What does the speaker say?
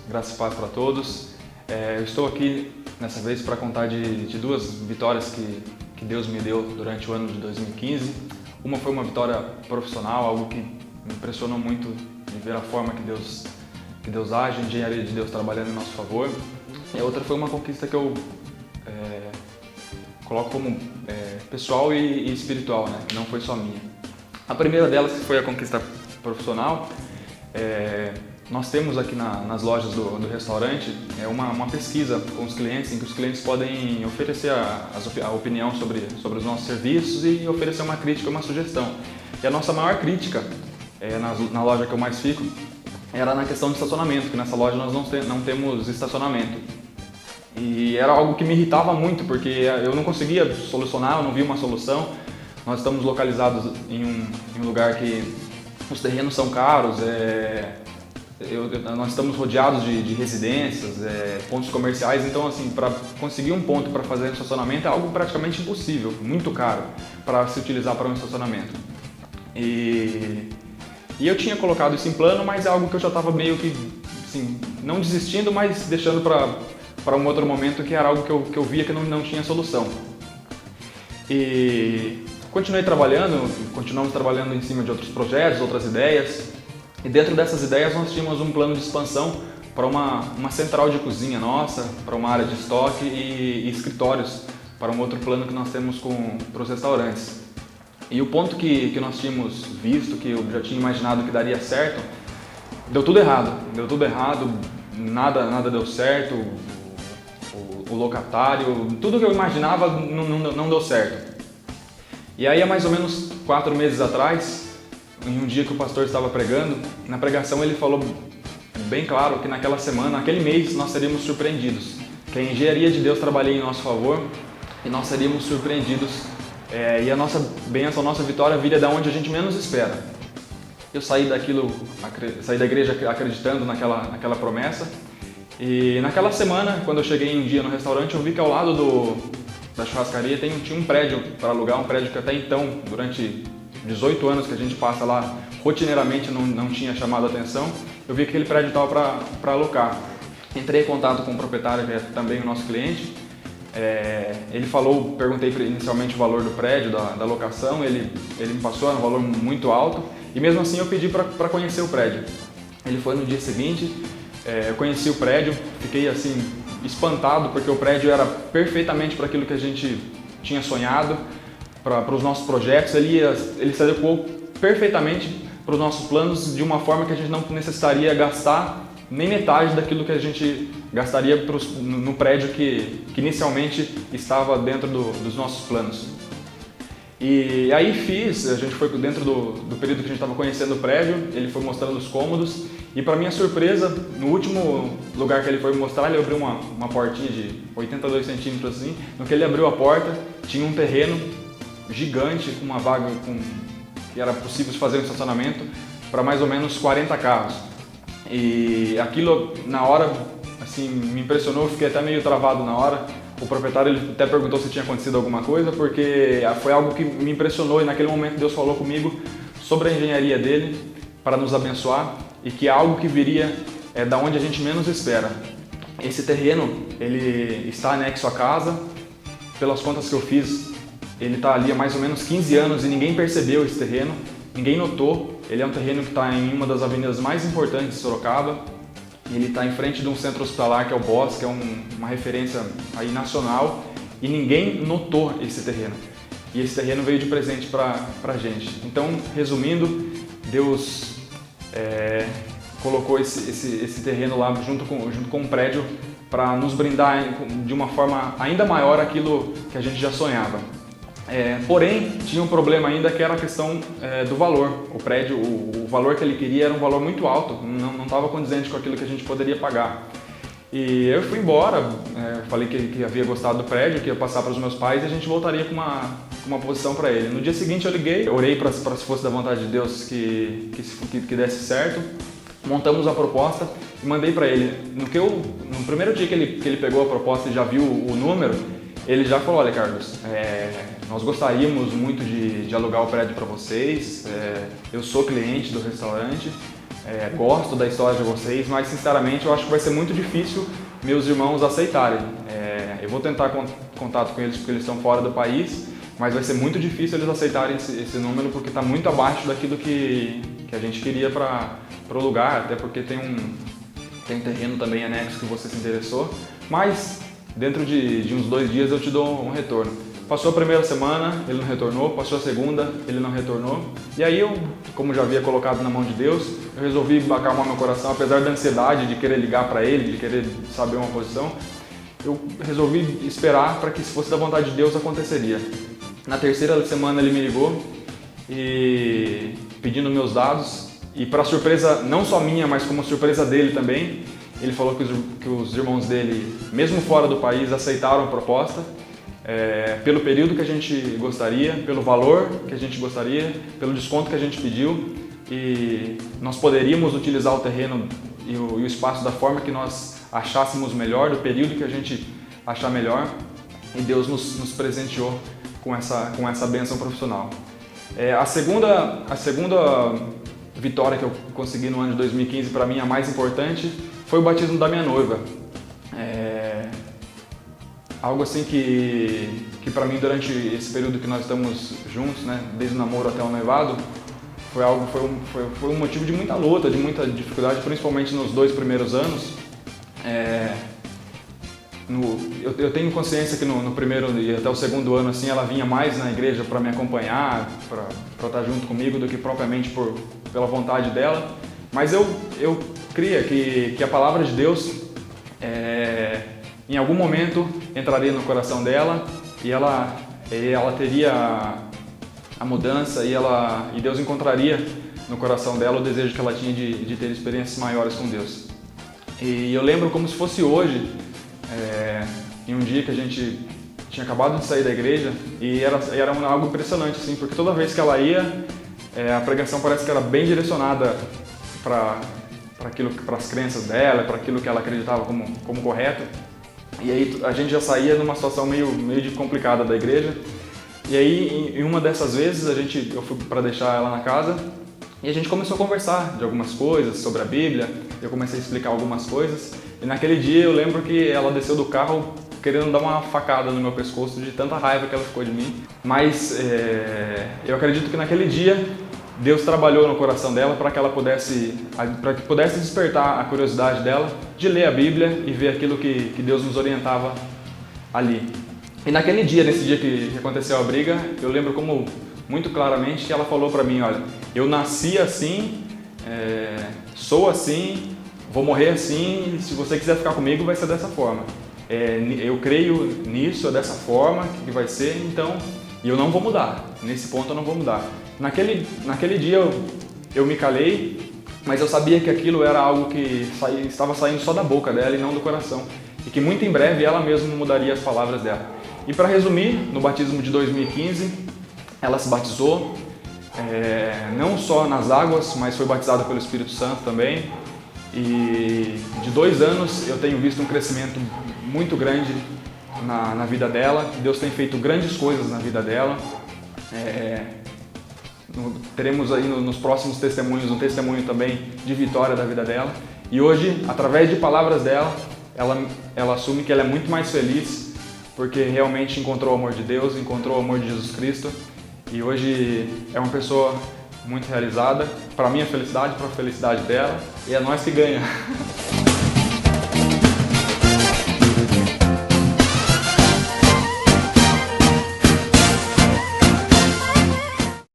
graça e paz para todos. Eu estou aqui nessa vez para contar de duas vitórias que Deus me deu durante o ano de 2015. Uma foi uma vitória profissional, algo que me impressionou muito de ver a forma que Deus age, a engenharia de Deus trabalhando em nosso favor. E a outra foi uma conquista que eu coloco como pessoal e espiritual, né? Não foi só minha. A primeira delas foi a conquista profissional. Nós temos aqui nas lojas do restaurante uma pesquisa com os clientes, em que os clientes podem oferecer a opinião sobre os nossos serviços e oferecer uma crítica, uma sugestão. E a nossa maior crítica, na loja que eu mais fico, era na questão do estacionamento, que nessa loja nós não temos estacionamento. E era algo que me irritava muito, porque eu não conseguia solucionar, eu não via uma solução. Nós estamos localizados em um lugar que os terrenos são caros, nós estamos rodeados de residências, pontos comerciais, então assim, para conseguir um ponto para fazer estacionamento é algo praticamente impossível, muito caro para se utilizar para um estacionamento. E eu tinha colocado isso em plano, mas é algo que eu já estava meio que, assim, não desistindo, mas deixando para um outro momento, que era algo que eu via que não tinha solução. E continuamos trabalhando em cima de outros projetos, outras ideias. E dentro dessas ideias nós tínhamos um plano de expansão para uma central de cozinha nossa, para uma área de estoque e escritórios, para um outro plano que nós temos para os restaurantes. E o ponto que nós tínhamos visto, que eu já tinha imaginado que daria certo, deu tudo errado, nada deu certo, o locatário, tudo que eu imaginava não deu certo. E aí há mais ou menos 4 meses atrás, em um dia que o pastor estava pregando, na pregação ele falou bem claro que naquela semana, naquele mês, nós seríamos surpreendidos. Que a engenharia de Deus trabalharia em nosso favor e nós seríamos surpreendidos. E a nossa bênção, a nossa vitória viria da onde a gente menos espera. Eu saí da igreja acreditando naquela promessa. E naquela semana, quando eu cheguei um dia no restaurante, eu vi que ao lado da churrascaria tinha um prédio para alugar, um prédio que até então, durante 18 anos que a gente passa lá, rotineiramente não tinha chamado a atenção. Eu vi que aquele prédio estava para alocar. Entrei em contato com o proprietário, que é também o nosso cliente. Perguntei inicialmente o valor do prédio, da locação, ele me passou, era um valor muito alto. E mesmo assim eu pedi para conhecer o prédio. Ele foi no dia seguinte, eu conheci o prédio, fiquei assim espantado, porque o prédio era perfeitamente para aquilo que a gente tinha sonhado, para os nossos projetos. Ele se adequou perfeitamente para os nossos planos, de uma forma que a gente não necessitaria gastar nem metade daquilo que a gente gastaria no prédio que inicialmente estava dentro dos nossos planos. E aí a gente foi dentro do período que a gente estava conhecendo o prédio, ele foi mostrando os cômodos e, para minha surpresa, no último lugar que ele foi mostrar, ele abriu uma portinha de 82 centímetros assim. No que ele abriu a porta, tinha um terreno gigante, com uma vaga que era possível fazer um estacionamento para mais ou menos 40 carros. E aquilo, na hora, assim, me impressionou, eu fiquei até meio travado na hora. O proprietário ele até perguntou se tinha acontecido alguma coisa, porque foi algo que me impressionou, e naquele momento Deus falou comigo sobre a engenharia dele para nos abençoar, e que é algo que viria da onde a gente menos espera. Esse terreno, ele está anexo à casa. Pelas contas que eu fiz, ele está ali há mais ou menos 15 anos e ninguém percebeu esse terreno, ninguém notou. Ele é um terreno que está em uma das avenidas mais importantes de Sorocaba. Ele está em frente de um centro hospitalar, que é o BOSS, que é uma referência aí nacional, e ninguém notou esse terreno. E esse terreno veio de presente para a gente. Então, resumindo, Deus colocou esse terreno lá junto com o prédio para nos brindar de uma forma ainda maior aquilo que a gente já sonhava. Porém, tinha um problema ainda, que era a questão do valor. O prédio, o valor que ele queria era um valor muito alto, não estava condizente com aquilo que a gente poderia pagar. E eu fui embora, falei que havia gostado do prédio, que ia passar para os meus pais e a gente voltaria com uma posição para ele. No dia seguinte eu liguei, orei para se fosse da vontade de Deus que desse certo, montamos a proposta e mandei para ele. No primeiro dia que ele pegou a proposta e já viu o número, ele já falou: olha, Carlos, nós gostaríamos muito de alugar o prédio para vocês, eu sou cliente do restaurante, gosto da história de vocês, mas sinceramente eu acho que vai ser muito difícil meus irmãos aceitarem. Eu vou tentar contato com eles porque eles estão fora do país, mas vai ser muito difícil eles aceitarem esse número porque está muito abaixo daquilo que a gente queria para o lugar, até porque tem um terreno também anexo que você se interessou, mas dentro de uns 2 dias eu te dou um retorno. Passou a primeira semana, ele não retornou, passou a segunda, ele não retornou, e aí eu, como já havia colocado na mão de Deus, eu resolvi acalmar meu coração, apesar da ansiedade de querer ligar para ele, de querer saber uma posição, eu resolvi esperar para que, se fosse da vontade de Deus, aconteceria. Na terceira semana ele me ligou e pedindo meus dados, e para surpresa não só minha, mas como surpresa dele também, ele falou que os irmãos dele, mesmo fora do país, aceitaram a proposta, pelo período que a gente gostaria, pelo valor que a gente gostaria, pelo desconto que a gente pediu, e nós poderíamos utilizar o terreno e o espaço da forma que nós achássemos melhor, do período que a gente achar melhor, e Deus nos presenteou com essa bênção profissional. A segunda vitória que eu consegui no ano de 2015, para mim a mais importante, foi o batismo da minha noiva. Algo assim que para mim, durante esse período que nós estamos juntos, né, desde o namoro até o noivado, foi um motivo de muita luta, de muita dificuldade, principalmente nos 2 primeiros anos. Eu tenho consciência que no primeiro e até o segundo ano assim, ela vinha mais na igreja para me acompanhar, para estar junto comigo, do que propriamente pela vontade dela. Mas eu cria que a palavra de Deus em algum momento entraria no coração dela e ela teria a mudança e Deus encontraria no coração dela o desejo que ela tinha de ter experiências maiores com Deus. E eu lembro como se fosse hoje, em um dia que a gente tinha acabado de sair da igreja, e era algo impressionante, assim, porque toda vez que ela ia, a pregação parece que era bem direcionada para as crenças dela, para aquilo que ela acreditava como correto. E aí a gente já saía numa situação meio de complicada da igreja. E aí, em uma dessas vezes, eu fui para deixar ela na casa e a gente começou a conversar de algumas coisas sobre a Bíblia. Eu comecei a explicar algumas coisas. E naquele dia eu lembro que ela desceu do carro querendo dar uma facada no meu pescoço de tanta raiva que ela ficou de mim. Mas eu acredito que naquele dia Deus trabalhou no coração dela para que pudesse despertar a curiosidade dela de ler a Bíblia e ver aquilo que Deus nos orientava ali. E naquele dia, nesse dia que aconteceu a briga, eu lembro como muito claramente que ela falou para mim: olha, eu nasci assim, sou assim, vou morrer assim, e se você quiser ficar comigo vai ser dessa forma. Eu creio nisso, é dessa forma que vai ser, então, e eu não vou mudar, nesse ponto eu não vou mudar. Naquele dia eu me calei, mas eu sabia que aquilo era algo que estava saindo só da boca dela e não do coração. E que muito em breve ela mesma mudaria as palavras dela. E para resumir, no batismo de 2015, ela se batizou, não só nas águas, mas foi batizada pelo Espírito Santo também. E de 2 anos eu tenho visto um crescimento muito grande na vida dela. Deus tem feito grandes coisas na vida dela. Teremos aí nos próximos testemunhos um testemunho também de vitória da vida dela. E hoje, através de palavras dela, ela assume que ela é muito mais feliz porque realmente encontrou o amor de Deus, encontrou o amor de Jesus Cristo. E hoje é uma pessoa muito realizada, para a minha felicidade, para a felicidade dela, e é nós que ganha.